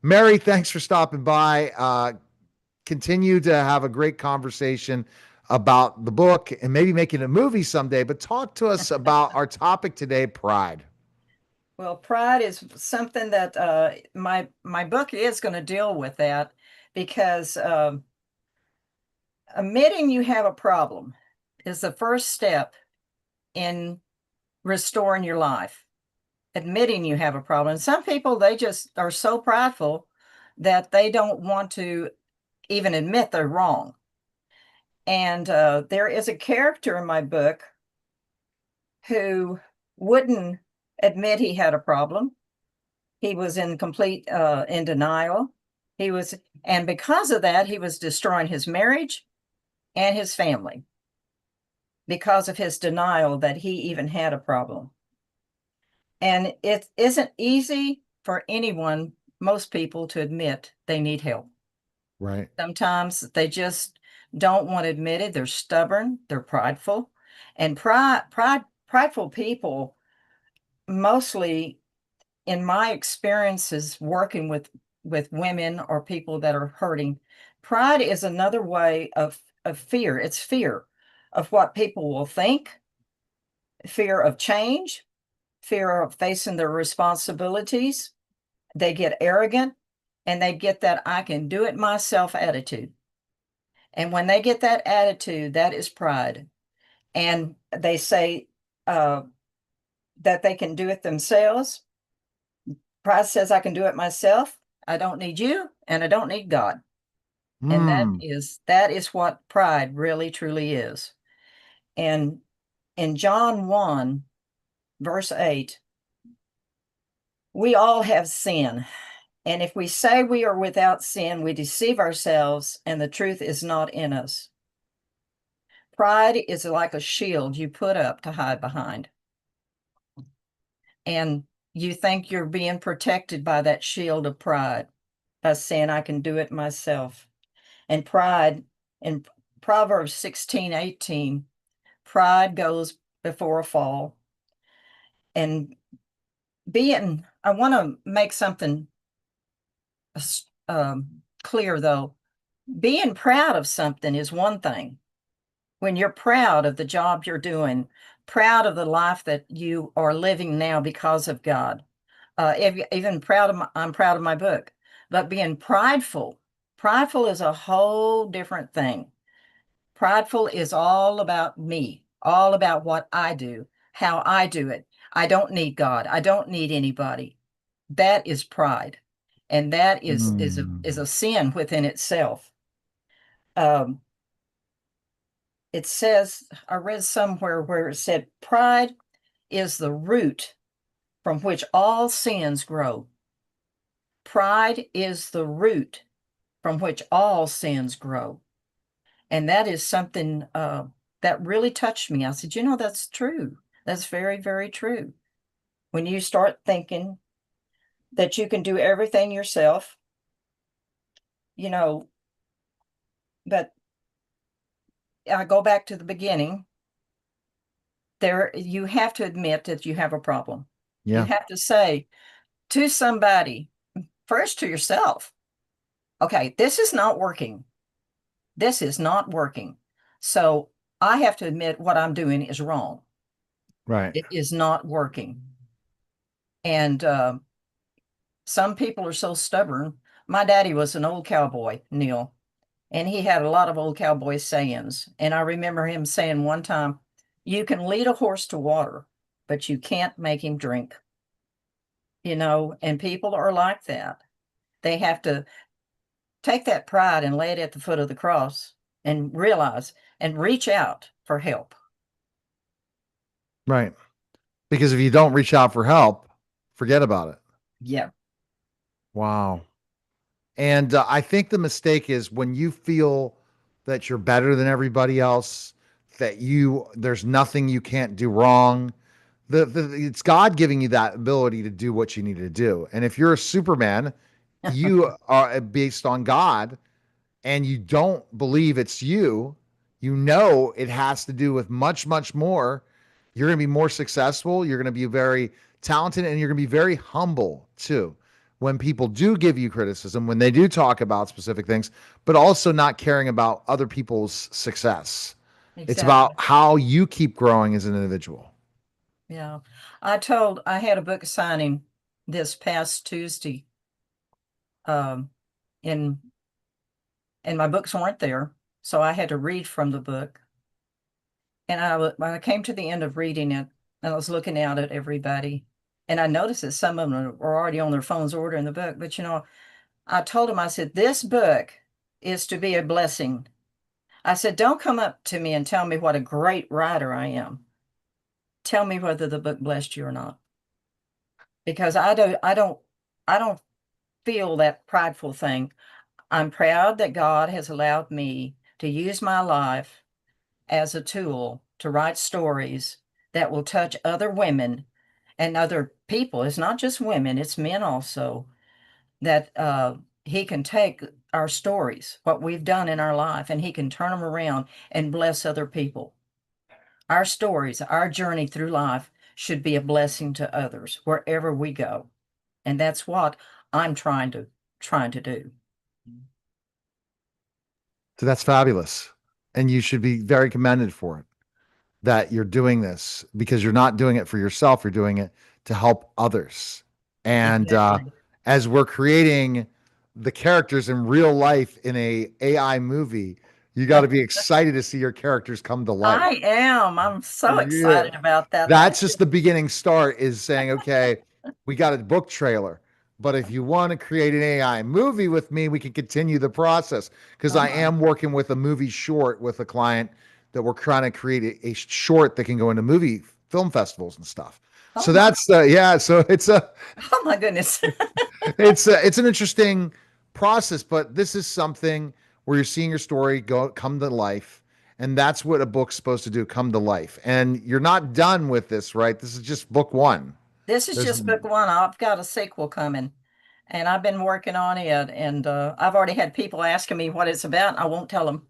Mary, thanks for stopping by. Continue to have a great conversation about the book and maybe making a movie someday. But talk to us about our topic today, pride. Well, pride is something that my book is going to deal with that because admitting you have a problem is the first step in restoring your life. Admitting you have a problem. And some people, they just are so prideful that they don't want to even admit they're wrong. And there is a character in my book who wouldn't admit he had a problem. He was in complete in denial. He was, and because of that, he was destroying his marriage and his family because of his denial that he even had a problem. And it isn't easy for anyone, most people, to admit they need help. Right. Sometimes they just don't want to admit it. They're stubborn, they're prideful. And prideful people, mostly in my experiences working with women or people that are hurting, pride is another way of fear. It's fear of what people will think, fear of change, fear of facing their responsibilities. They get arrogant and they get that I can do it myself attitude. And when they get that attitude, that is pride. And they say uh, that they can do it themselves. Pride says I can do it myself. I don't need you and I don't need God. And Hmm. that is what pride really truly is. And in John 1, verse 8, we all have sin. And if we say we are without sin, we deceive ourselves and the truth is not in us. Pride is like a shield you put up to hide behind. And you think you're being protected by that shield of pride by saying, I can do it myself. And pride, in Proverbs 16:18, pride goes before a fall. And I want to make something clear though. Being proud of something is one thing. When you're proud of the job you're doing, proud of the life that you are living now because of God. Even I'm proud of my book, but being prideful is a whole different thing. Prideful is all about me, all about what I do, how I do it. I don't need God. I don't need anybody. That is pride. And that is Hmm. a sin within itself. Um, it says, I read somewhere where it said, pride is the root from which all sins grow. Pride is the root from which all sins grow. And that is something that really touched me. I said, that's true. That's very, very true. When you start thinking that you can do everything yourself, you know, but I go back to the beginning. There, you have to admit that you have a problem. You Yeah. have to say to somebody, first to yourself, okay, this is not working. This is not working. So I have to admit what I'm doing is wrong. Right. It is not working. And some people are so stubborn. My daddy was an old cowboy, Neil, and he had a lot of old cowboy sayings. And I remember him saying one time, you can lead a horse to water, but you can't make him drink. And people are like that. They have to take that pride and lay it at the foot of the cross and realize and reach out for help. Right. Because if you don't reach out for help, forget about it. Yeah. Wow. And I think the mistake is when you feel that you're better than everybody else, that there's nothing you can't do wrong. It's God giving you that ability to do what you need to do. And if you're a Superman, you are based on God and you don't believe it's you, it has to do with much, much more. You're going to be more successful. You're going to be very talented and you're going to be very humble too. when people do give you criticism, when they do talk about specific things, but also not caring about other people's success. It's about Exactly. how you keep growing as an individual. Yeah. I had a book signing this past Tuesday, um, and my books weren't there, so I had to read from the book. And when I came to the end of reading it, and I was looking out at everybody, and I noticed that some of them are already on their phones ordering the book. But I told them, I said, this book is to be a blessing. I said, don't come up to me and tell me what a great writer I am. Tell me whether the book blessed you or not. Because I don't feel that prideful thing. I'm proud that God has allowed me to use my life as a tool to write stories that will touch other women and other people. It's not just women, it's men also, that he can take our stories, what we've done in our life, and he can turn them around and bless other people. Our stories, our journey through life should be a blessing to others wherever we go. And that's what I'm trying to do. So that's fabulous. And you should be very commended for it, that you're doing this because you're not doing it for yourself. You're doing it to help others. And Exactly. as we're creating the characters in real life in a AI movie, you got to be excited to see your characters come to life. I am. I'm so Yeah. excited about that. That's just the beginning start is saying, okay, we got a book trailer. But if you want to create an AI movie with me, we can continue the process because I Uh-huh. am working with a movie short with a client that we're trying to create a short that can go into movie film festivals and stuff. Oh So my, that's yeah. So oh my goodness. it's an interesting process, but this is something where you're seeing your story go come to life, and that's what a book's supposed to do, come to life. And you're not done with this, right? This is just book one. This is There's just book one. I've got a sequel coming, and I've been working on it. And I've already had people asking me what it's about. I won't tell them.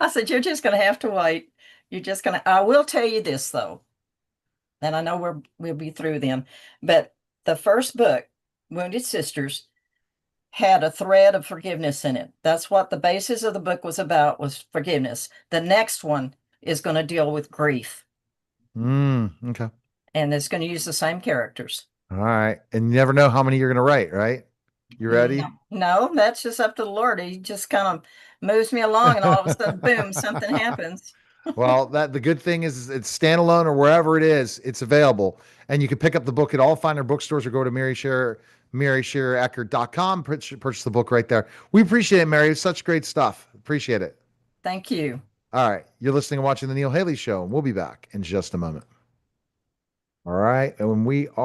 I said, you're just going to have to wait. You're just going to, I will tell you this though, and I know we'll be through then. But the first book, Wounded Sisters, had a thread of forgiveness in it. That's what the basis of the book was about, was forgiveness. The next one is going to deal with grief, okay. and it's going to use the same characters. All right. And you never know how many you're going to write, right? You No, ready? no, that's just up to the Lord. He just kind of moves me along, and all of a sudden, boom, something happens. Well, that the good thing is it's standalone or wherever it is, it's available. And you can pick up the book at all finer bookstores or go to Mary Shearer Eckert.com, purchase the book right there. We appreciate it, Mary. It's such great stuff. Appreciate it. Thank you. All right. You're listening and watching the Neil Haley Show, and we'll be back in just a moment. All right. And when we